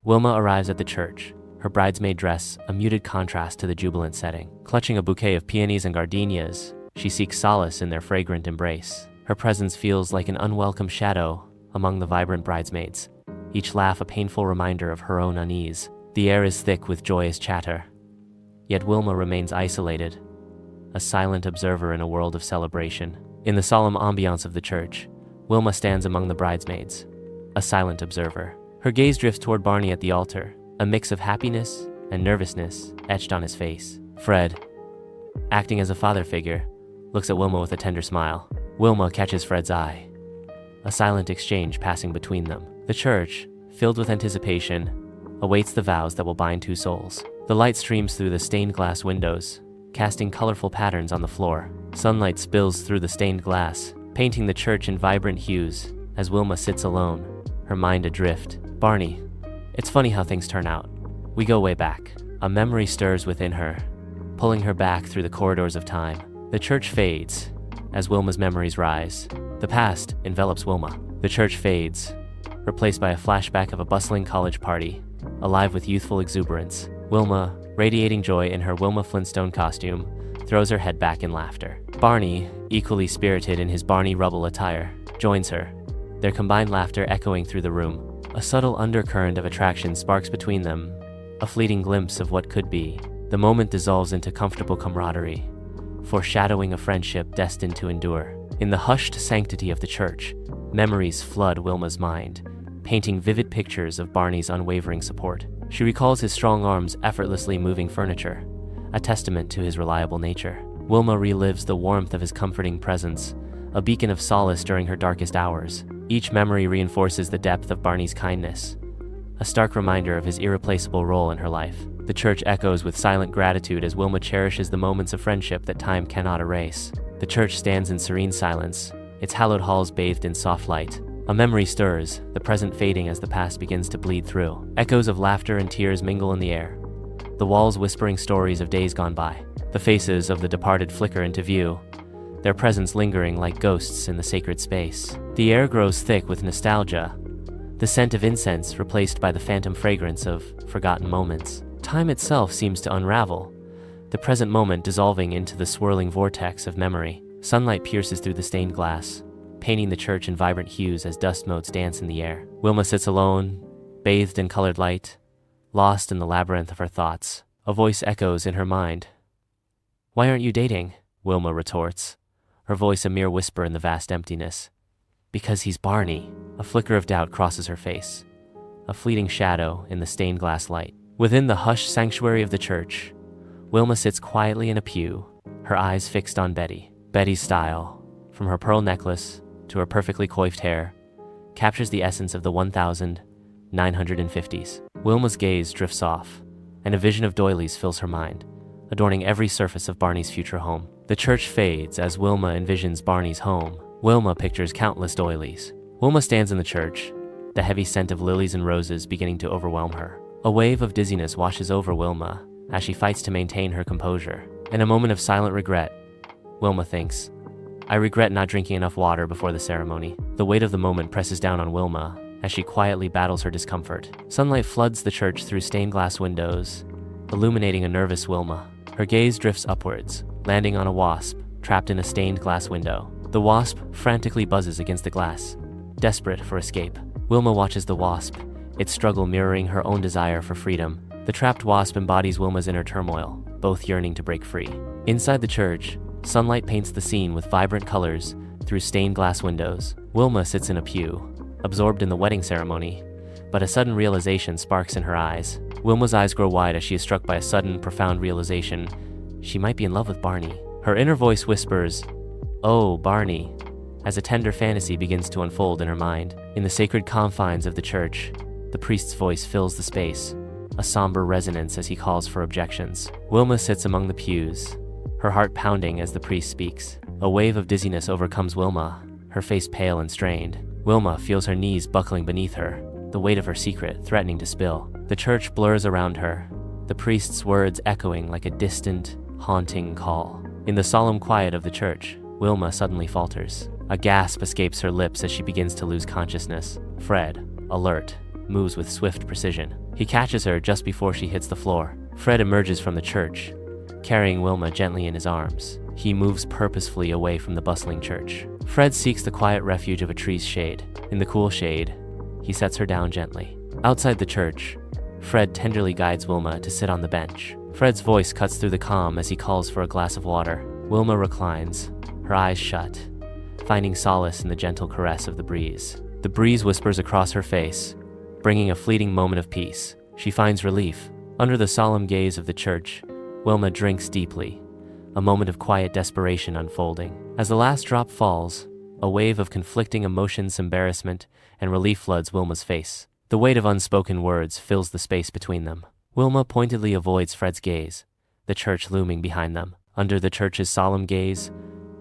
Wilma arrives at the church, her bridesmaid dress a muted contrast to the jubilant setting. Clutching a bouquet of peonies and gardenias, she seeks solace in their fragrant embrace. Her presence feels like an unwelcome shadow among the vibrant bridesmaids, each laugh a painful reminder of her own unease. The air is thick with joyous chatter, yet Wilma remains isolated, a silent observer in a world of celebration. In the solemn ambiance of the church, Wilma stands among the bridesmaids, a silent observer. Her gaze drifts toward Barney at the altar, a mix of happiness and nervousness etched on his face. Fred, acting as a father figure, looks at Wilma with a tender smile. Wilma catches Fred's eye, a silent exchange passing between them. The church, filled with anticipation, awaits the vows that will bind two souls. The light streams through the stained glass windows, casting colorful patterns on the floor. Sunlight spills through the stained glass, painting the church in vibrant hues as Wilma sits alone, her mind adrift. Barney, it's funny how things turn out. We go way back. A memory stirs within her, pulling her back through the corridors of time. The church fades as Wilma's memories rise. The past envelops Wilma. The church fades, replaced by a flashback of a bustling college party, alive with youthful exuberance. Wilma, radiating joy in her Wilma Flintstone costume, throws her head back in laughter. Barney, equally spirited in his Barney Rubble attire, joins her, their combined laughter echoing through the room. A subtle undercurrent of attraction sparks between them, a fleeting glimpse of what could be. The moment dissolves into comfortable camaraderie, foreshadowing a friendship destined to endure. In the hushed sanctity of the church, memories flood Wilma's mind, painting vivid pictures of Barney's unwavering support. She recalls his strong arms effortlessly moving furniture, a testament to his reliable nature. Wilma relives the warmth of his comforting presence, a beacon of solace during her darkest hours. Each memory reinforces the depth of Barney's kindness, a stark reminder of his irreplaceable role in her life. The church echoes with silent gratitude as Wilma cherishes the moments of friendship that time cannot erase. The church stands in serene silence, its hallowed halls bathed in soft light. A memory stirs, the present fading as the past begins to bleed through. Echoes of laughter and tears mingle in the air, the walls whispering stories of days gone by. The faces of the departed flicker into view, their presence lingering like ghosts in the sacred space. The air grows thick with nostalgia, the scent of incense replaced by the phantom fragrance of forgotten moments. Time itself seems to unravel, the present moment dissolving into the swirling vortex of memory. Sunlight pierces through the stained glass, painting the church in vibrant hues as dust motes dance in the air. Wilma sits alone, bathed in colored light, lost in the labyrinth of her thoughts. A voice echoes in her mind. "Why aren't you dating?" Wilma retorts, her voice a mere whisper in the vast emptiness. "Because he's Barney." A flicker of doubt crosses her face, a fleeting shadow in the stained glass light. Within the hushed sanctuary of the church, Wilma sits quietly in a pew, her eyes fixed on Betty. Betty's style, from her pearl necklace to her perfectly coiffed hair, captures the essence of the 1950s. Wilma's gaze drifts off, and a vision of doilies fills her mind, adorning every surface of Barney's future home. The church fades as Wilma envisions Barney's home. Wilma pictures countless doilies. Wilma stands in the church, the heavy scent of lilies and roses beginning to overwhelm her. A wave of dizziness washes over Wilma as she fights to maintain her composure. In a moment of silent regret, Wilma thinks, "I regret not drinking enough water before the ceremony." The weight of the moment presses down on Wilma as she quietly battles her discomfort. Sunlight floods the church through stained glass windows, illuminating a nervous Wilma. Her gaze drifts upwards, landing on a wasp trapped in a stained glass window. The wasp frantically buzzes against the glass, desperate for escape. Wilma watches the wasp, its struggle mirroring her own desire for freedom. The trapped wasp embodies Wilma's inner turmoil, both yearning to break free. Inside the church, sunlight paints the scene with vibrant colors through stained glass windows. Wilma sits in a pew, absorbed in the wedding ceremony, but a sudden realization sparks in her eyes. Wilma's eyes grow wide as she is struck by a sudden, profound realization. She might be in love with Barney. Her inner voice whispers, "Oh, Barney," as a tender fantasy begins to unfold in her mind. In the sacred confines of the church, the priest's voice fills the space, a somber resonance as he calls for objections. Wilma sits among the pews, her heart pounding as the priest speaks. A wave of dizziness overcomes Wilma, her face pale and strained. Wilma feels her knees buckling beneath her, the weight of her secret threatening to spill. The church blurs around her, the priest's words echoing like a distant, haunting call. In the solemn quiet of the church, Wilma suddenly falters. A gasp escapes her lips as she begins to lose consciousness. Fred, alert, moves with swift precision. He catches her just before she hits the floor. Fred emerges from the church, carrying Wilma gently in his arms. He moves purposefully away from the bustling church. Fred seeks the quiet refuge of a tree's shade. In the cool shade, he sets her down gently. Outside the church, Fred tenderly guides Wilma to sit on the bench. Fred's voice cuts through the calm as he calls for a glass of water. Wilma reclines, her eyes shut, finding solace in the gentle caress of the breeze. The breeze whispers across her face, bringing a fleeting moment of peace. She finds relief. Under the solemn gaze of the church, Wilma drinks deeply, a moment of quiet desperation unfolding. As the last drop falls, a wave of conflicting emotions, embarrassment, and relief floods Wilma's face. The weight of unspoken words fills the space between them. Wilma pointedly avoids Fred's gaze, the church looming behind them. Under the church's solemn gaze,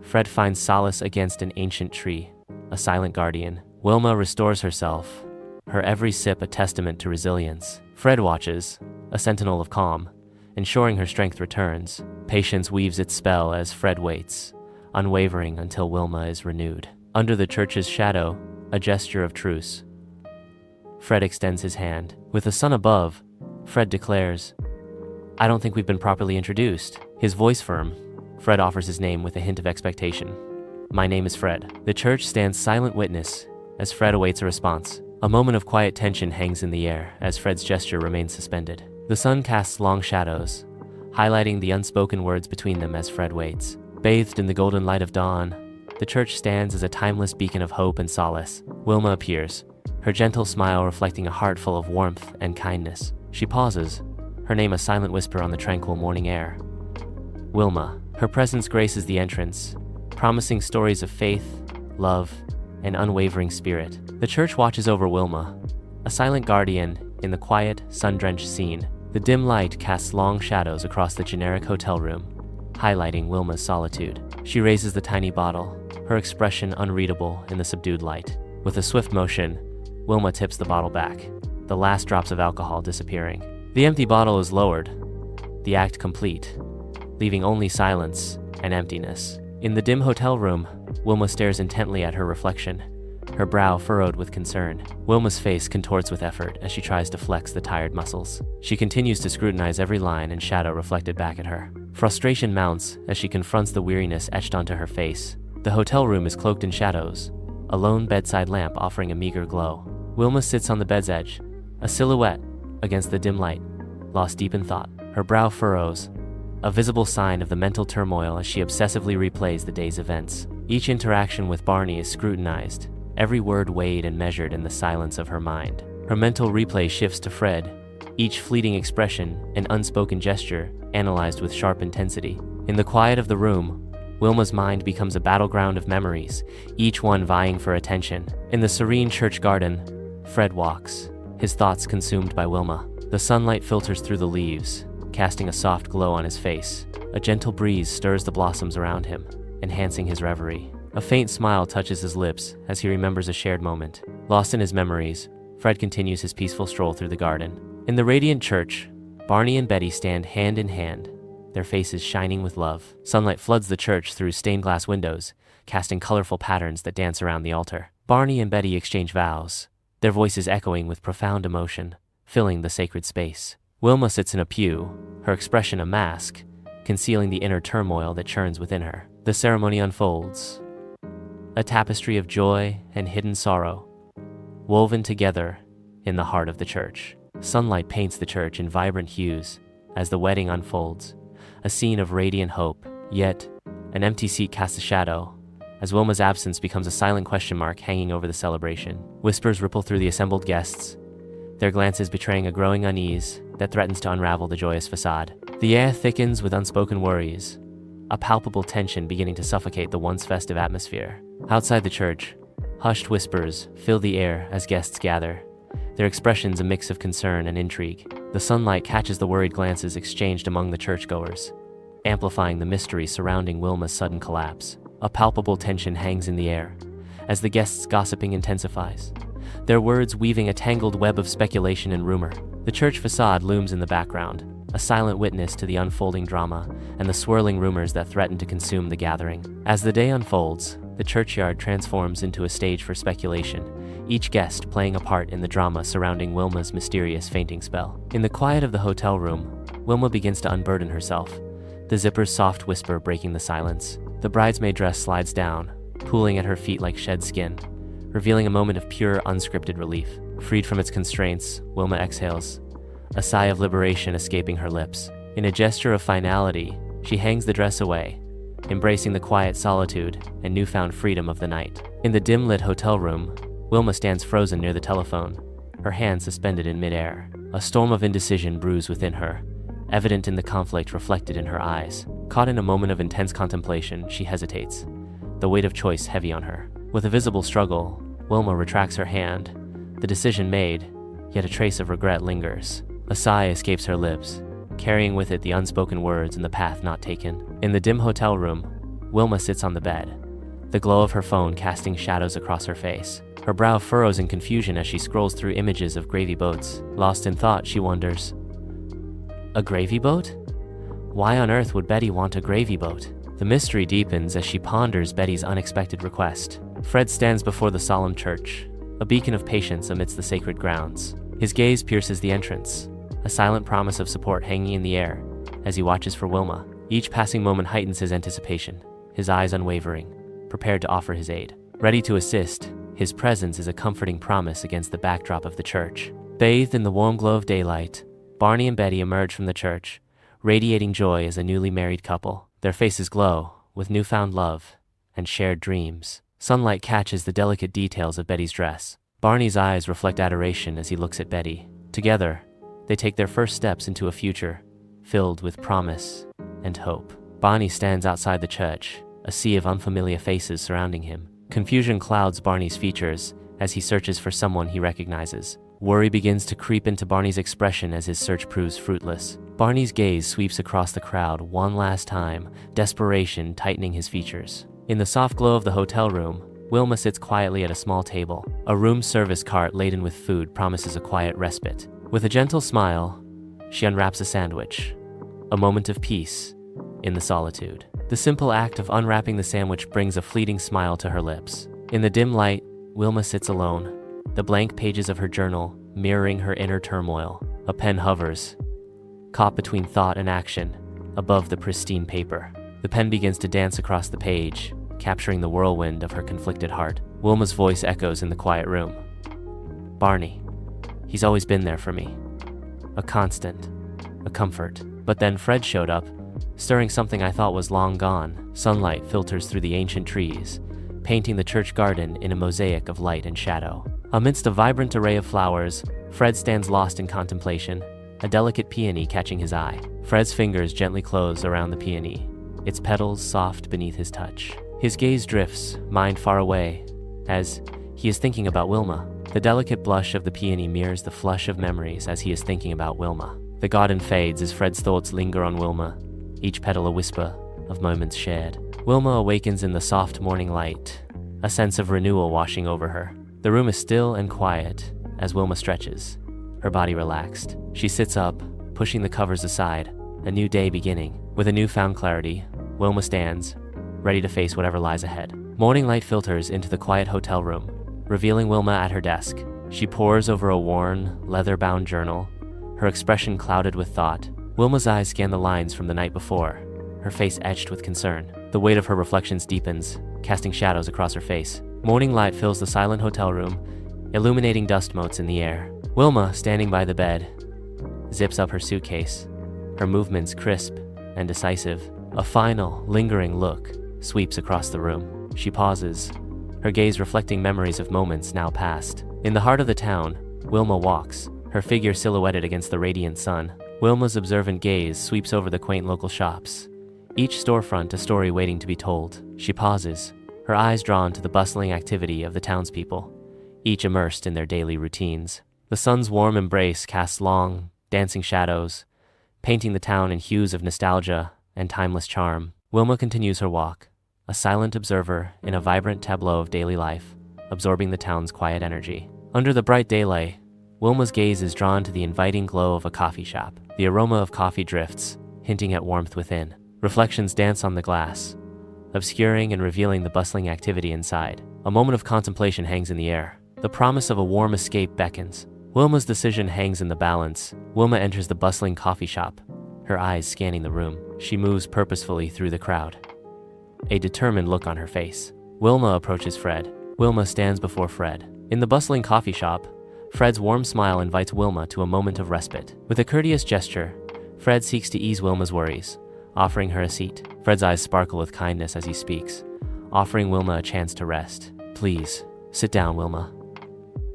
Fred finds solace against an ancient tree, a silent guardian. Wilma restores herself, her every sip a testament to resilience. Fred watches, a sentinel of calm, ensuring her strength returns. Patience weaves its spell as Fred waits, unwavering until Wilma is renewed. Under the church's shadow, a gesture of truce. Fred extends his hand. With the sun above, Fred declares, "I don't think we've been properly introduced." His voice firm, Fred offers his name with a hint of expectation. "My name is Fred." The church stands silent witness as Fred awaits a response. A moment of quiet tension hangs in the air as Fred's gesture remains suspended. The sun casts long shadows, highlighting the unspoken words between them as Fred waits. Bathed in the golden light of dawn, the church stands as a timeless beacon of hope and solace. Wilma appears, her gentle smile reflecting a heart full of warmth and kindness. She pauses, her name a silent whisper on the tranquil morning air. Wilma. Her presence graces the entrance, promising stories of faith, love, and unwavering spirit. The church watches over Wilma, a silent guardian in the quiet, sun-drenched scene. The dim light casts long shadows across the generic hotel room, highlighting Wilma's solitude. She raises the tiny bottle, her expression unreadable in the subdued light. With a swift motion, Wilma tips the bottle back, the last drops of alcohol disappearing. The empty bottle is lowered, the act complete, leaving only silence and emptiness. In the dim hotel room, Wilma stares intently at her reflection, her brow furrowed with concern. Wilma's face contorts with effort as she tries to flex the tired muscles. She continues to scrutinize every line and shadow reflected back at her. Frustration mounts as she confronts the weariness etched onto her face. The hotel room is cloaked in shadows, a lone bedside lamp offering a meager glow. Wilma sits on the bed's edge, a silhouette against the dim light, lost deep in thought. Her brow furrows, a visible sign of the mental turmoil as she obsessively replays the day's events. Each interaction with Barney is scrutinized, every word weighed and measured in the silence of her mind. Her mental replay shifts to Fred, each fleeting expression and unspoken gesture analyzed with sharp intensity. In the quiet of the room, Wilma's mind becomes a battleground of memories, each one vying for attention. In the serene church garden, Fred walks, his thoughts consumed by Wilma. The sunlight filters through the leaves, casting a soft glow on his face. A gentle breeze stirs the blossoms around him, enhancing his reverie. A faint smile touches his lips as he remembers a shared moment. Lost in his memories, Fred continues his peaceful stroll through the garden. In the radiant church, Barney and Betty stand hand in hand, their faces shining with love. Sunlight floods the church through stained glass windows, casting colorful patterns that dance around the altar. Barney and Betty exchange vows, their voices echoing with profound emotion, filling the sacred space. Wilma sits in a pew, her expression a mask, concealing the inner turmoil that churns within her. The ceremony unfolds, a tapestry of joy and hidden sorrow, woven together in the heart of the church. Sunlight paints the church in vibrant hues as the wedding unfolds, a scene of radiant hope. Yet, an empty seat casts a shadow, as Wilma's absence becomes a silent question mark hanging over the celebration. Whispers ripple through the assembled guests, their glances betraying a growing unease that threatens to unravel the joyous facade. The air thickens with unspoken worries, a palpable tension beginning to suffocate the once festive atmosphere. Outside the church, hushed whispers fill the air as guests gather, their expressions a mix of concern and intrigue. The sunlight catches the worried glances exchanged among the churchgoers, amplifying the mystery surrounding Wilma's sudden collapse. A palpable tension hangs in the air as the guests' gossiping intensifies, their words weaving a tangled web of speculation and rumor. The church facade looms in the background, a silent witness to the unfolding drama and the swirling rumors that threaten to consume the gathering. As the day unfolds, the churchyard transforms into a stage for speculation, each guest playing a part in the drama surrounding Wilma's mysterious fainting spell. In the quiet of the hotel room, Wilma begins to unburden herself, the zipper's soft whisper breaking the silence. The bridesmaid dress slides down, pooling at her feet like shed skin, revealing a moment of pure, unscripted relief. Freed from its constraints, Wilma exhales, a sigh of liberation escaping her lips. In a gesture of finality, she hangs the dress away, embracing the quiet solitude and newfound freedom of the night. In the dim-lit hotel room, Wilma stands frozen near the telephone, her hand suspended in midair. A storm of indecision brews within her, evident in the conflict reflected in her eyes. Caught in a moment of intense contemplation, she hesitates, the weight of choice heavy on her. With a visible struggle, Wilma retracts her hand. The decision made, yet a trace of regret lingers. A sigh escapes her lips, carrying with it the unspoken words and the path not taken. In the dim hotel room, Wilma sits on the bed, the glow of her phone casting shadows across her face. Her brow furrows in confusion as she scrolls through images of gravy boats. Lost in thought, she wonders, a gravy boat? Why on earth would Betty want a gravy boat? The mystery deepens as she ponders Betty's unexpected request. Fred stands before the solemn church, a beacon of patience amidst the sacred grounds. His gaze pierces the entrance, a silent promise of support hanging in the air as he watches for Wilma. Each passing moment heightens his anticipation, his eyes unwavering, prepared to offer his aid. Ready to assist, his presence is a comforting promise against the backdrop of the church. Bathed in the warm glow of daylight, Barney and Betty emerge from the church, radiating joy as a newly married couple. Their faces glow with newfound love and shared dreams. Sunlight catches the delicate details of Betty's dress. Barney's eyes reflect adoration as he looks at Betty. Together, they take their first steps into a future filled with promise and hope. Barney stands outside the church, a sea of unfamiliar faces surrounding him. Confusion clouds Barney's features as he searches for someone he recognizes. Worry begins to creep into Barney's expression as his search proves fruitless. Barney's gaze sweeps across the crowd one last time, desperation tightening his features. In the soft glow of the hotel room, Wilma sits quietly at a small table. A room service cart laden with food promises a quiet respite. With a gentle smile, she unwraps a sandwich, a moment of peace in the solitude. The simple act of unwrapping the sandwich brings a fleeting smile to her lips. In the dim light, Wilma sits alone, the blank pages of her journal mirroring her inner turmoil. A pen hovers, caught between thought and action, above the pristine paper. The pen begins to dance across the page, capturing the whirlwind of her conflicted heart. Wilma's voice echoes in the quiet room. Barney, he's always been there for me. A constant, a comfort. But then Fred showed up, stirring something I thought was long gone. Sunlight filters through the ancient trees, painting the church garden in a mosaic of light and shadow. Amidst a vibrant array of flowers, Fred stands lost in contemplation, a delicate peony catching his eye. Fred's fingers gently close around the peony, its petals soft beneath his touch. His gaze drifts, mind far away, as he is thinking about Wilma. The delicate blush of the peony mirrors the flush of memories as he is thinking about Wilma. The garden fades as Fred's thoughts linger on Wilma, each petal a whisper of moments shared. Wilma awakens in the soft morning light, a sense of renewal washing over her. The room is still and quiet as Wilma stretches, her body relaxed. She sits up, pushing the covers aside, a new day beginning. With a newfound clarity, Wilma stands, ready to face whatever lies ahead. Morning light filters into the quiet hotel room, revealing Wilma at her desk. She pores over a worn, leather-bound journal, her expression clouded with thought. Wilma's eyes scan the lines from the night before, her face etched with concern. The weight of her reflections deepens, casting shadows across her face. Morning light fills the silent hotel room, illuminating dust motes in the air. Wilma, standing by the bed, zips up her suitcase, her movements crisp and decisive. A final, lingering look sweeps across the room. She pauses, her gaze reflecting memories of moments now past. In the heart of the town, Wilma walks, her figure silhouetted against the radiant sun. Wilma's observant gaze sweeps over the quaint local shops, each storefront a story waiting to be told. She pauses, her eyes drawn to the bustling activity of the townspeople, each immersed in their daily routines. The sun's warm embrace casts long, dancing shadows, painting the town in hues of nostalgia and timeless charm. Wilma continues her walk, a silent observer in a vibrant tableau of daily life, absorbing the town's quiet energy. Under the bright daylight, Wilma's gaze is drawn to the inviting glow of a coffee shop. The aroma of coffee drifts, hinting at warmth within. Reflections dance on the glass, obscuring and revealing the bustling activity inside. A moment of contemplation hangs in the air. The promise of a warm escape beckons. Wilma's decision hangs in the balance. Wilma enters the bustling coffee shop, her eyes scanning the room. She moves purposefully through the crowd, a determined look on her face. Wilma approaches Fred. Wilma stands before Fred. In the bustling coffee shop, Fred's warm smile invites Wilma to a moment of respite. With a courteous gesture, Fred seeks to ease Wilma's worries, offering her a seat. Fred's eyes sparkle with kindness as he speaks, offering Wilma a chance to rest. "Please, sit down, Wilma."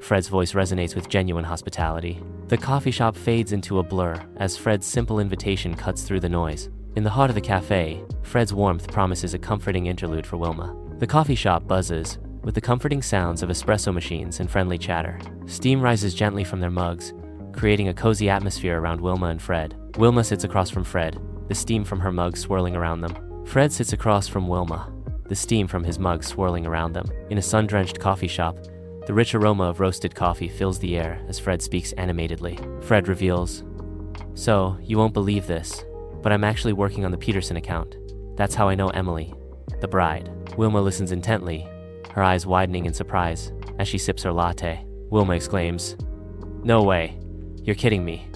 Fred's voice resonates with genuine hospitality. The coffee shop fades into a blur as Fred's simple invitation cuts through the noise. In the heart of the cafe, Fred's warmth promises a comforting interlude for Wilma. The coffee shop buzzes with the comforting sounds of espresso machines and friendly chatter. Steam rises gently from their mugs, creating a cozy atmosphere around Wilma and Fred. Wilma sits across from Fred, the steam from her mug swirling around them. Fred sits across from Wilma, the steam from his mug swirling around them. In a sun-drenched coffee shop, the rich aroma of roasted coffee fills the air as Fred speaks animatedly. Fred reveals, "So, you won't believe this, but I'm actually working on the Peterson account. That's how I know Emily, the bride." Wilma listens intently, her eyes widening in surprise as she sips her latte. Wilma exclaims, "No way, you're kidding me.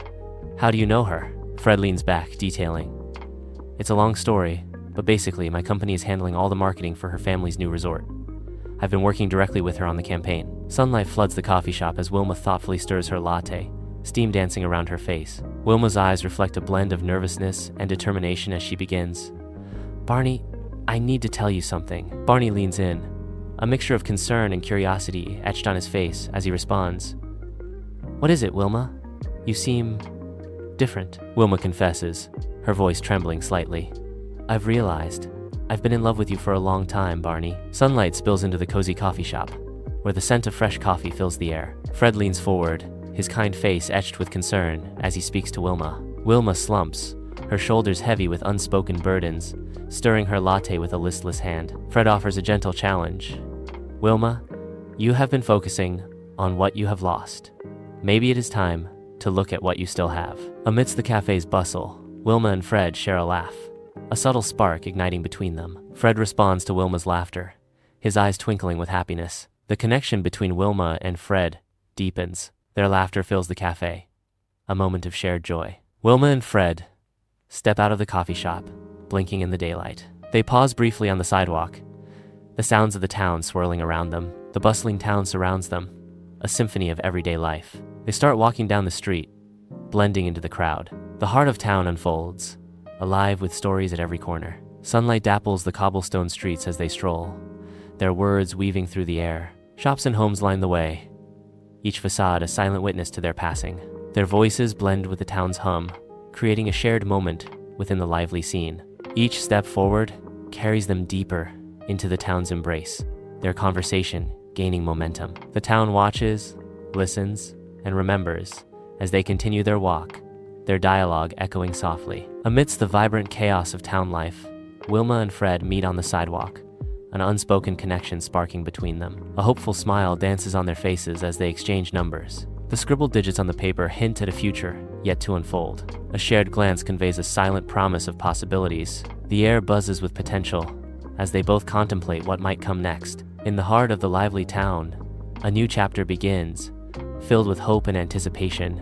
How do you know her?" Fred leans back, detailing, "It's a long story, but basically my company is handling all the marketing for her family's new resort. I've been working directly with her on the campaign." Sunlight floods the coffee shop as Wilma thoughtfully stirs her latte, steam dancing around her face. Wilma's eyes reflect a blend of nervousness and determination as she begins. "Barney, I need to tell you something." Barney leans in, a mixture of concern and curiosity etched on his face as he responds. "What is it, Wilma? You seem different." Wilma confesses, her voice trembling slightly. "I've realized I've been in love with you for a long time, Barney." Sunlight spills into the cozy coffee shop, where the scent of fresh coffee fills the air. Fred leans forward, his kind face etched with concern as he speaks to Wilma. Wilma slumps, her shoulders heavy with unspoken burdens, stirring her latte with a listless hand. Fred offers a gentle challenge. "Wilma, you have been focusing on what you have lost. Maybe it is time to look at what you still have." Amidst the cafe's bustle, Wilma and Fred share a laugh, a subtle spark igniting between them. Fred responds to Wilma's laughter, his eyes twinkling with happiness. The connection between Wilma and Fred deepens. Their laughter fills the cafe, a moment of shared joy. Wilma and Fred step out of the coffee shop, blinking in the daylight. They pause briefly on the sidewalk, the sounds of the town swirling around them. The bustling town surrounds them, a symphony of everyday life. They start walking down the street, blending into the crowd. The heart of town unfolds, alive with stories at every corner. Sunlight dapples the cobblestone streets as they stroll, their words weaving through the air. Shops and homes line the way, each facade a silent witness to their passing. Their voices blend with the town's hum, creating a shared moment within the lively scene. Each step forward carries them deeper into the town's embrace, their conversation gaining momentum. The town watches, listens, and remembers as they continue their walk, their dialogue echoing softly. Amidst the vibrant chaos of town life, Wilma and Fred meet on the sidewalk, an unspoken connection sparking between them. A hopeful smile dances on their faces as they exchange numbers. The scribbled digits on the paper hint at a future yet to unfold. A shared glance conveys a silent promise of possibilities. The air buzzes with potential as they both contemplate what might come next. In the heart of the lively town, a new chapter begins, filled with hope and anticipation.